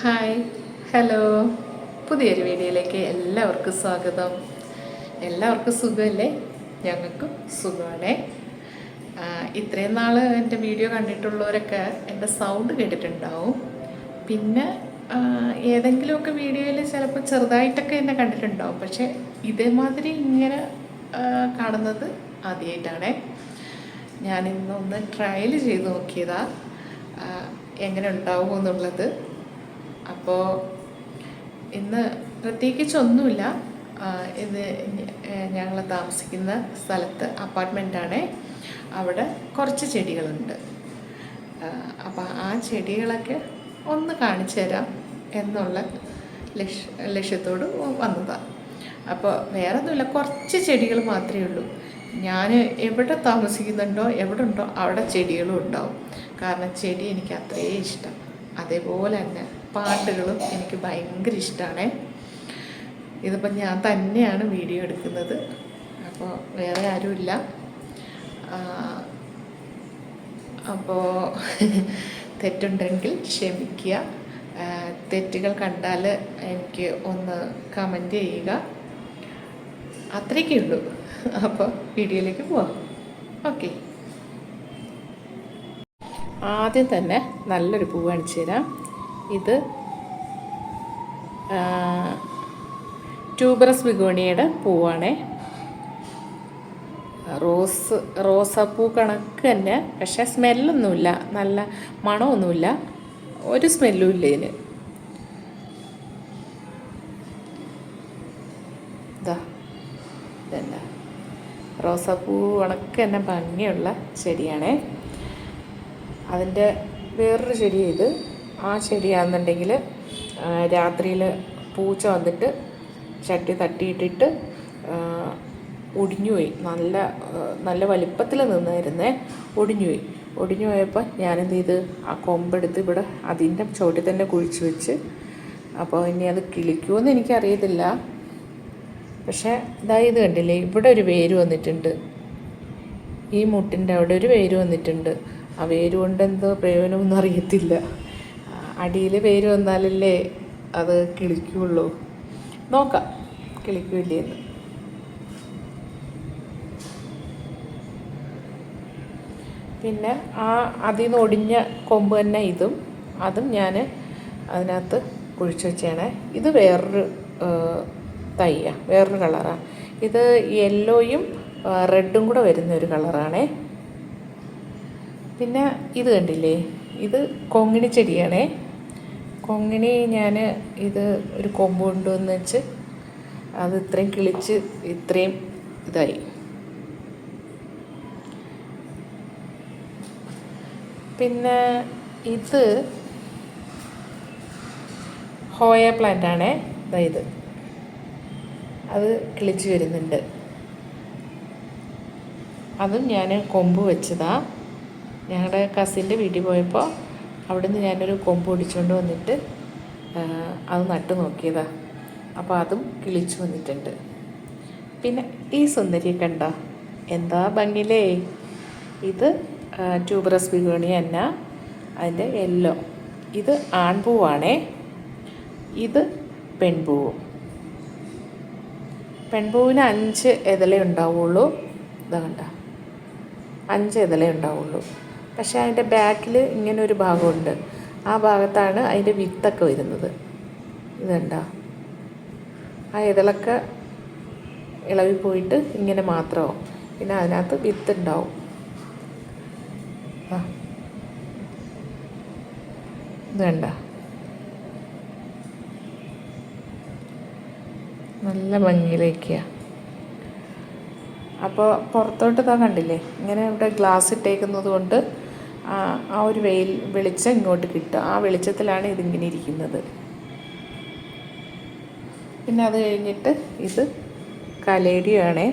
Hi, hello. പുതിയൊരു വീഡിയോയിലേക്ക് എല്ലാവർക്കും സ്വാഗതം. എല്ലാവർക്കും സുഖമല്ലേ? ഞങ്ങൾക്കും സുഖമാണേ. ഇത്രയും നാൾ എൻ്റെ വീഡിയോ കണ്ടിട്ടുള്ളവരൊക്കെ എൻ്റെ സൗണ്ട് കേട്ടിട്ടുണ്ടാവും. പിന്നെ ഏതെങ്കിലുമൊക്കെ വീഡിയോയിൽ ചിലപ്പോൾ ചെറുതായിട്ടൊക്കെ എന്നെ കണ്ടിട്ടുണ്ടാവും. പക്ഷേ ഇതേമാതിരി ഇങ്ങനെ കാണുന്നത് ആദ്യമായിട്ടാണേ. ഞാനിന്നൊന്ന് ട്രയൽ ചെയ്ത് നോക്കിയതാ എങ്ങനെ ഉണ്ടാവുമെന്നുള്ളത്. അപ്പോൾ ഇന്ന് പ്രത്യേകിച്ചൊന്നുമില്ല. ഇത് ഞങ്ങൾ താമസിക്കുന്ന സ്ഥലത്ത് അപ്പാർട്ട്മെൻറ്റാണ്. അവിടെ കുറച്ച് ചെടികളുണ്ട്. അപ്പോൾ ആ ചെടികളൊക്കെ ഒന്ന് കാണിച്ചു തരാം എന്നുള്ള ലക്ഷ്യത്തോട് വന്നതാണ്. അപ്പോൾ വേറെ ഒന്നുമില്ല, കുറച്ച് ചെടികൾ മാത്രമേ ഉള്ളൂ. ഞാൻ എവിടെ താമസിക്കുന്നുണ്ടോ എവിടെ ഉണ്ടോ അവിടെ ചെടികളും ഉണ്ടാവും. കാരണം ചെടി എനിക്ക് അത്രയും ഇഷ്ടം. അതേപോലെ തന്നെ പാട്ടുകളും എനിക്ക് ഭയങ്കര ഇഷ്ടമാണ്. ഇതിപ്പോൾ ഞാൻ തന്നെയാണ് വീഡിയോ എടുക്കുന്നത്. അപ്പോൾ വേറെ ആരുമില്ല. അപ്പോൾ തെറ്റുണ്ടെങ്കിൽ ക്ഷമിക്കുക. തെറ്റുകൾ കണ്ടാൽ എനിക്ക് ഒന്ന് കമൻറ്റ് ചെയ്യുക. അത്രയൊക്കെ ഉള്ളൂ. അപ്പോൾ വീഡിയോയിലേക്ക് പോവാം. ഓക്കെ. ആദ്യം തന്നെ നല്ലൊരു പൂ കാണിച്ചു തരാം. ഇത് ട്യൂബറസ് ബിഗോണിയയുടെ പൂവാണ്. റോസാപ്പൂ കണക്ക് തന്നെ, പക്ഷേ സ്മെല്ലൊന്നുമില്ല, നല്ല മണമൊന്നുമില്ല, ഒരു സ്മെല്ലും ഇല്ല ഇതിന്. ഇതല്ല റോസാപ്പൂ കണക്ക് തന്നെ ഭംഗിയുള്ള ചെടിയാണ്. അതിൻ്റെ വേറൊരു ചെടി ഇത്. ആ ചെടിയാണെന്നുണ്ടെങ്കിൽ രാത്രിയിൽ പൂച്ച വന്നിട്ട് ചട്ടി തട്ടിയിട്ടിട്ട് ഒടിഞ്ഞുപോയി. നല്ല വലിപ്പത്തിൽ നിന്നായിരുന്നേ. ഒടിഞ്ഞു പോയപ്പോൾ ഞാനെന്ത് ചെയ്ത് ആ കൊമ്പെടുത്ത് ഇവിടെ അതിൻ്റെ ചുവട്ടിൽ തന്നെ കുഴിച്ച് വെച്ച്. അപ്പോൾ ഇനി അത് കിളിക്കുമെന്ന് എനിക്കറിയത്തില്ല. പക്ഷേ ഇത് കണ്ടില്ലേ, ഇവിടെ ഒരു വേര് വന്നിട്ടുണ്ട്. ഈ മുട്ടിൻ്റെ അവിടെ ഒരു വേര് വന്നിട്ടുണ്ട്. ആ വേര് കൊണ്ട് എന്തോ പ്രയോജനമൊന്നും അറിയത്തില്ല. അടിയിൽ വേര് വന്നാലല്ലേ അത് കിളിക്കുള്ളൂ. നോക്കാം കിളിക്കില്ലേന്ന്. പിന്നെ അതിൽ നിന്ന് ഒടിഞ്ഞ കൊമ്പ് തന്നെ അതും ഞാൻ അതിനകത്ത് കുഴിച്ച് വെച്ചാണ്. ഇത് വേറൊരു തൈയാണ്, വേറൊരു കളറാണ്. ഇത് യെല്ലോയും റെഡും കൂടെ വരുന്നൊരു കളറാണേ. പിന്നെ ഇത് കണ്ടില്ലേ, ഇത് കൊങ്ങിണി ചെടിയാണേ. കൊങ്ങിണി ഞാൻ ഇത് ഒരു കൊമ്പ് കൊണ്ടുവന്ന് വെച്ച് അത് ഇത്രയും കിളിച്ച് ഇത്രയും ഇതായി. പിന്നെ ഇത് ഹോയ പ്ലാന്റ് ആണേ. ഇത് അത് കിളിച്ച് വരുന്നുണ്ട്. അതും ഞാൻ കൊമ്പ് വെച്ചതാ. ഞങ്ങളുടെ കസിൻ്റെ വീട്ടിൽ പോയപ്പോൾ അവിടുന്ന് ഞാനൊരു കൊമ്പ് ഒടിച്ചുകൊണ്ട് വന്നിട്ട് അത് നട്ടു നോക്കിയതാ. അപ്പോൾ അതും കിളിച്ചു വന്നിട്ടുണ്ട്. പിന്നെ ഈ സുന്ദരിയെ കണ്ടോ, എന്താ ഭംഗിയില്ലേ. ഇത് ട്യൂബറസ് ബിഗോണിയ തന്നെ, അതിൻ്റെ യെല്ലോ. ഇത് ആൺപൂവാണേ. ഇത് പെൺപൂവും. പെൺപൂവിന് 5 ഇതളേ ഉണ്ടാവുള്ളൂ. ഇതാ കണ്ട, 5 ഇതളേ ഉണ്ടാവുള്ളൂ. പക്ഷേ അതിൻ്റെ ബാക്കിൽ ഇങ്ങനെ ഒരു ഭാഗമുണ്ട്. ആ ഭാഗത്താണ് അതിൻ്റെ വിത്തൊക്കെ വരുന്നത്. ഇതുണ്ടോ, ആ ഇതളൊക്കെ ഇളവി പോയിട്ട് ഇങ്ങനെ മാത്രമാവും. പിന്നെ അതിനകത്ത് വിത്ത് ഉണ്ടാവും. ഇതുണ്ട, നല്ല ഭംഗിയിലേക്കാണ്. അപ്പോൾ പുറത്തോട്ട് കണ്ടില്ലേ, ഇങ്ങനെ ഇവിടെ ഗ്ലാസ് ഇട്ടേക്കുന്നത് കൊണ്ട് ആ ഒരു വെളിച്ചം ഇങ്ങോട്ട് കിട്ടുക. ആ വെളിച്ചത്തിലാണ് ഇതിങ്ങനെ ഇരിക്കുന്നത്. പിന്നെ അത് കഴിഞ്ഞിട്ട് ഇത് കലേഡിയമാണേ.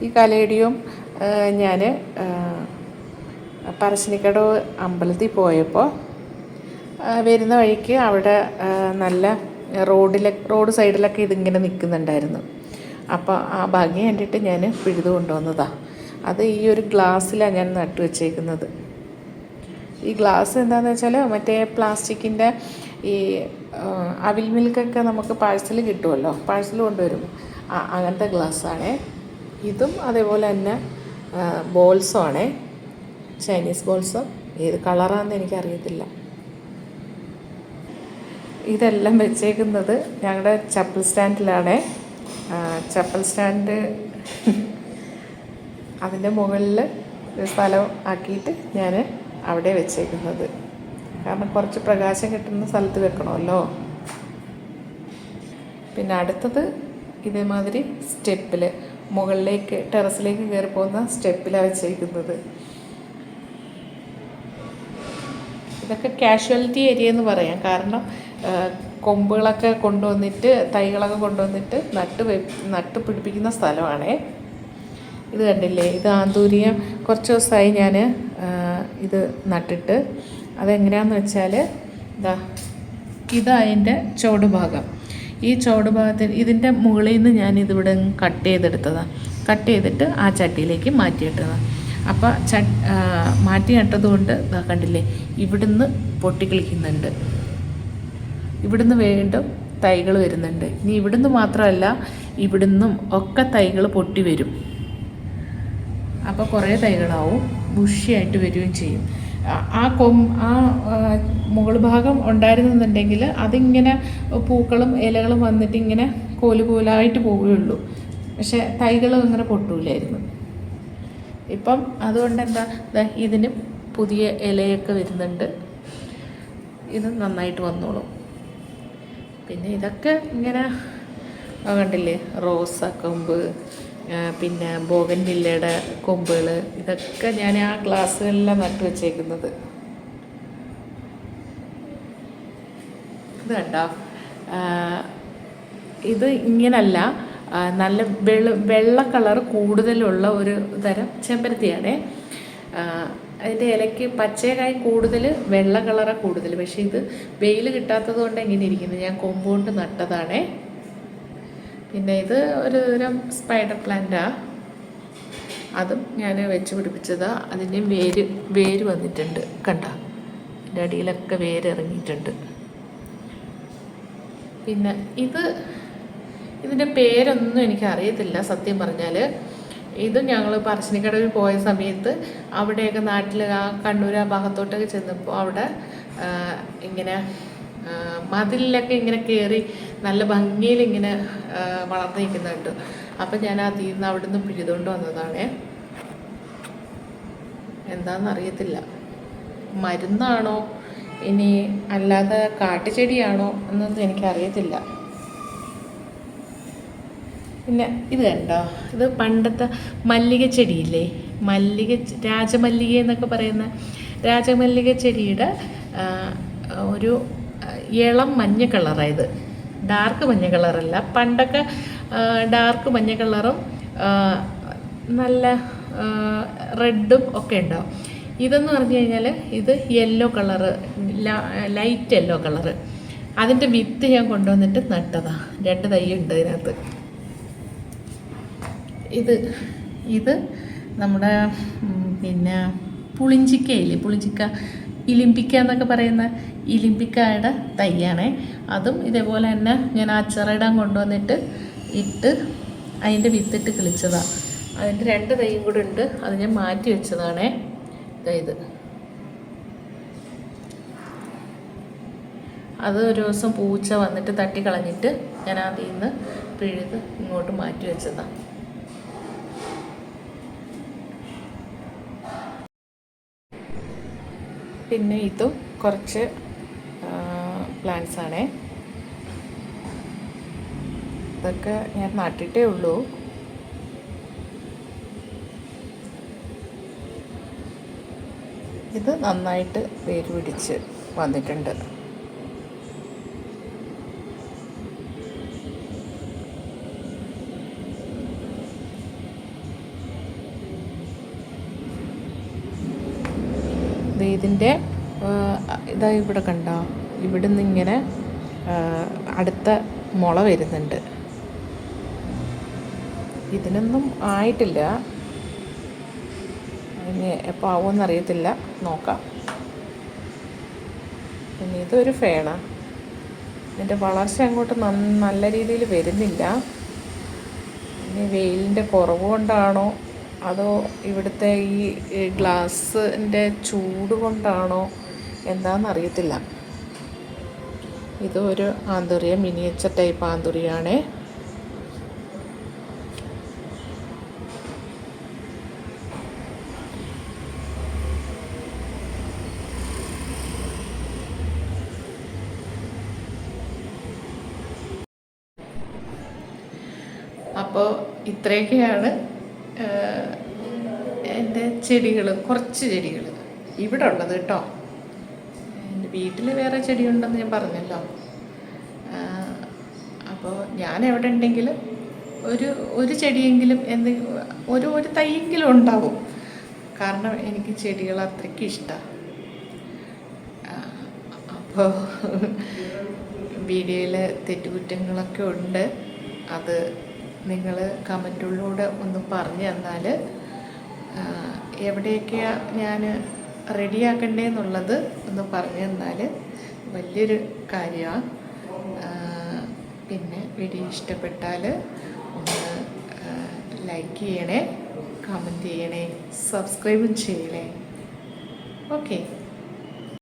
ഈ കലേഡിയം ഞാൻ പറശ്ശിനിക്കടവ് അമ്പലത്തിൽ പോയപ്പോൾ വരുന്ന വഴിക്ക് അവിടെ നല്ല റോഡ് സൈഡിലൊക്കെ ഇതിങ്ങനെ നിൽക്കുന്നുണ്ടായിരുന്നു. അപ്പോൾ ആ ഭംഗി കണ്ടിട്ട് ഞാൻ പിഴുതു കൊണ്ടുവന്നതാണ്. അത് ഈ ഒരു ഗ്ലാസ്സിലാണ് ഞാൻ നട്ടു വെച്ചേക്കുന്നത്. ഈ ഗ്ലാസ് എന്താണെന്ന് വെച്ചാൽ മറ്റേ പ്ലാസ്റ്റിക്കിൻ്റെ ഈ അവിൽ മിൽക്കൊക്കെ നമുക്ക് പാഴ്സൽ കിട്ടുമല്ലോ, പാഴ്സൽ കൊണ്ടുവരും, അങ്ങനത്തെ ഗ്ലാസ്സാണേ. ഇതും അതേപോലെ തന്നെ ബോൾസും ആണേ, ചൈനീസ് ബോൾസ്. ഏത് കളറാണെന്ന് എനിക്കറിയത്തില്ല. ഇതെല്ലാം വെച്ചേക്കുന്നത് ഞങ്ങളുടെ ചപ്പൽ സ്റ്റാൻഡിലാണേ. ചപ്പൽ സ്റ്റാൻഡ് അതിൻ്റെ മുകളിൽ ഒരു സ്ഥലം ആക്കിയിട്ട് ഞാൻ അവിടെ വെച്ചേക്കുന്നത്. കാരണം കുറച്ച് പ്രകാശം കിട്ടുന്ന സ്ഥലത്ത് വെക്കണമല്ലോ. പിന്നെ അടുത്തത് ഇതേമാതിരി സ്റ്റെപ്പിൽ മുകളിലേക്ക് ടെറസിലേക്ക് കയറി പോകുന്ന സ്റ്റെപ്പിലാണ് വെച്ചേക്കുന്നത്. ഇതൊക്കെ കാഷ്വാലിറ്റി ഏരിയ എന്ന് പറയാം. കാരണം കൊമ്പുകളൊക്കെ കൊണ്ടുവന്നിട്ട് തൈകളൊക്കെ കൊണ്ടുവന്നിട്ട് നട്ട് പിടിപ്പിക്കുന്ന സ്ഥലമാണേ. ഇത് കണ്ടില്ലേ, ഇത് ആന്തൂരിയം കുറച്ച് ദിവസമായി ഞാൻ ഇത് നട്ടിട്ട്. അതെങ്ങനെയാണെന്ന് വെച്ചാൽ ഇതതിൻ്റെ ചുവട് ഭാഗം. ഈ ചുവട് ഭാഗത്തിൽ ഇതിൻ്റെ മുകളിൽ നിന്ന് ഞാൻ ഇതിവിടെ കട്ട് ചെയ്തെടുത്തതാണ്. കട്ട് ചെയ്തിട്ട് ആ ചട്ടിയിലേക്ക് മാറ്റിയിട്ടതാണ്. അപ്പോൾ മാറ്റി നട്ടത് കൊണ്ട് കണ്ടില്ലേ, ഇവിടുന്ന് പൊട്ടിക്കിളിക്കുന്നുണ്ട്, ഇവിടുന്ന് വീണ്ടും തൈകൾ വരുന്നുണ്ട്. ഇനി ഇവിടുന്ന് മാത്രമല്ല, ഇവിടുന്നും ഒക്കെ തൈകൾ പൊട്ടി വരും. അപ്പോൾ കുറേ തൈകളാവും, ബുഷിയായിട്ട് വരികയും ചെയ്യും. ആ മുകൾ ഭാഗം ഉണ്ടായിരുന്നെന്നുണ്ടെങ്കിൽ അതിങ്ങനെ പൂക്കളും ഇലകളും വന്നിട്ട് ഇങ്ങനെ കോലായിട്ട് പോവുകയുള്ളൂ. പക്ഷേ തൈകളും അങ്ങനെ പൊട്ടൂലായിരുന്നു. ഇപ്പം അതുകൊണ്ട് എന്താ, ഇതിന് പുതിയ ഇലയൊക്കെ വരുന്നുണ്ട്. ഇത് നന്നായിട്ട് വന്നോളും. പിന്നെ ഇതൊക്കെ ഇങ്ങനെ കണ്ടില്ലേ, റോസ കൊമ്പ്, പിന്നെ ബോഗൻവില്ലയുടെ കൊമ്പുകൾ, ഇതൊക്കെ ഞാൻ ആ ഗ്ലാസ്സുകളിലാണ് നട്ടു വെച്ചേക്കുന്നത്. ഇത് കണ്ടോ, ഇത് ഇങ്ങനല്ല, നല്ല വെള്ള കളർ കൂടുതലുള്ള ഒരു തരം ചെമ്പരത്തിയാണ്. അതിൻ്റെ ഇലയ്ക്ക് പച്ചക്കായി കൂടുതൽ, വെള്ള കളറാണ് കൂടുതൽ. പക്ഷേ ഇത് വെയിൽ കിട്ടാത്തത് കൊണ്ട് എങ്ങനെ ഇരിക്കുന്നത്, ഞാൻ കൊമ്പുകൊണ്ട് നട്ടതാണേ. പിന്നെ ഇത് ഒരു തരം സ്പൈഡർ പ്ലാന്റാണ്, അതും ഞാൻ വെച്ച് പിടിപ്പിച്ചതാണ്. അതിൻ്റെ വേര് വന്നിട്ടുണ്ട്, കണ്ട അതിൻ്റെ അടിയിലൊക്കെ വേര് ഇറങ്ങിയിട്ടുണ്ട്. പിന്നെ ഇതിൻ്റെ പേരൊന്നും എനിക്കറിയത്തില്ല സത്യം പറഞ്ഞാൽ. ഇത് ഞങ്ങൾ പറശ്ശിനിക്കടവിൽ പോയ സമയത്ത് അവിടെയൊക്കെ നാട്ടിൽ ആ കണ്ണൂർ ആ ഭാഗത്തോട്ടൊക്കെ ചെന്നപ്പോൾ അവിടെ ഇങ്ങനെ മതിലിലൊക്കെ ഇങ്ങനെ കയറി നല്ല ഭംഗിയിൽ ഇങ്ങനെ വളർന്നു നിൽക്കുന്നുണ്ട്. അപ്പം ഞാൻ അതിൽ നിന്ന് അവിടെ നിന്ന് പിഴുതുകൊണ്ട് വന്നതാണേ. എന്താണെന്നറിയത്തില്ല, മരുന്നാണോ ഇനി അല്ലാതെ കാട്ടുചെടിയാണോ എന്നൊന്നും എനിക്കറിയത്തില്ല. പിന്നെ ഇത് കണ്ടോ, ഇത് പണ്ടത്തെ മല്ലിക ചെടിയില്ലേ, രാജമല്ലിക എന്നൊക്കെ പറയുന്ന രാജമല്ലിക ചെടിയുടെ ഒരു ഇളം മഞ്ഞ കളറായത്. ഡാർക്ക് മഞ്ഞ കളറല്ല, പണ്ടൊക്കെ ഡാർക്ക് മഞ്ഞ കളറും നല്ല റെഡും ഒക്കെ ഉണ്ടാവും. ഇതെന്ന് പറഞ്ഞു കഴിഞ്ഞാൽ ഇത് yellow colour, light yellow colour. അതിൻ്റെ വിത്ത് ഞാൻ കൊണ്ടുവന്നിട്ട് നട്ടതാണ്. 2 തൈ ഉണ്ട് ഇതിനകത്ത്. ഇത് നമ്മുടെ പിന്നെ പുളിഞ്ചിക്കയില്ലേ, പുളിഞ്ചിക്ക, ഇലിമ്പിക്ക എന്നൊക്കെ പറയുന്ന ഇലിമ്പിക്കയുടെ തൈയാണേ. അതും ഇതേപോലെ തന്നെ ഞാൻ അച്ചറയിടാൻ കൊണ്ടുവന്നിട്ട് അതിൻ്റെ വിത്തിട്ട് കിളിച്ചതാണ്. അതിൻ്റെ 2 തൈയും കൂടെ ഉണ്ട്, അത് ഞാൻ മാറ്റി വെച്ചതാണേ. അത് ഒരു ദിവസം പൂച്ച വന്നിട്ട് തട്ടിക്കളഞ്ഞിട്ട് ഞാൻ അതിൽ നിന്ന് പിഴുത് ഇങ്ങോട്ട് മാറ്റി വെച്ചതാണ്. പിന്നെ ഇതും കുറച്ച് പ്ലാന്റ്സ് ആണേ. ഇതൊക്കെ ഞാൻ നട്ടിട്ടേ ഉള്ളൂ. ഇത് നന്നായിട്ട് വേര് പിടിച്ച് വന്നിട്ടുണ്ട്. ഇതിൻ്റെ ഇതാ ഇവിടെ കണ്ടോ, ഇവിടെ നിന്ന് ഇങ്ങനെ അടുത്ത മുള വരുന്നുണ്ട്. ഇതിനൊന്നും ആയിട്ടില്ല, ഇനി എപ്പോൾ ആവുമെന്നറിയത്തില്ല, നോക്കാം. പിന്നെ ഇതൊരു ഫേണ, ഇതിൻ്റെ വളർച്ച അങ്ങോട്ട് നല്ല രീതിയിൽ വരുന്നില്ല. ഇനി വെയിലിൻ്റെ കുറവ് കൊണ്ടാണോ അതോ ഇവിടുത്തെ ഈ ഗ്ലാസിൻ്റെ ചൂട് കൊണ്ടാണോ എന്താണെന്നറിയത്തില്ല. ഇതൊരു ആന്തൂറിയ, മിനിയേച്ചർ ടൈപ്പ് ആന്തൂറിയാണേ. അപ്പോൾ ഇത്രയൊക്കെയാണ് എൻ്റെ ചെടികൾ, കുറച്ച് ചെടികൾ ഇവിടെ ഉള്ളത് കേട്ടോ. എൻ്റെ വീട്ടിൽ വേറെ ചെടിയുണ്ടെന്ന് ഞാൻ പറഞ്ഞല്ലോ. അപ്പോൾ ഞാൻ എവിടെ ഉണ്ടെങ്കിലും ഒരു ചെടിയെങ്കിലും ഒരു തൈയെങ്കിലും ഉണ്ടാവും. കാരണം എനിക്ക് ചെടികൾ അത്രയ്ക്ക് ഇഷ്ടമാണ്. അപ്പോൾ വീഡിയോയിൽ തെറ്റുകുറ്റങ്ങളൊക്കെ ഉണ്ട്. അത് നിങ്ങൾ കമൻറ്റിലൂടെ ഒന്ന് പറഞ്ഞു തന്നാൽ എവിടെയൊക്കെയാണ് ഞാൻ റെഡിയാക്കണ്ടേന്നുള്ളത് ഒന്ന് പറഞ്ഞു തന്നാൽ വലിയൊരു കാര്യമാണ്. പിന്നെ വീഡിയോ ഇഷ്ടപ്പെട്ടാൽ ഒന്ന് ലൈക്ക് ചെയ്യണേ, കമൻറ്റ് ചെയ്യണേ, സബ്സ്ക്രൈബും ചെയ്യണേ. ഓക്കെ.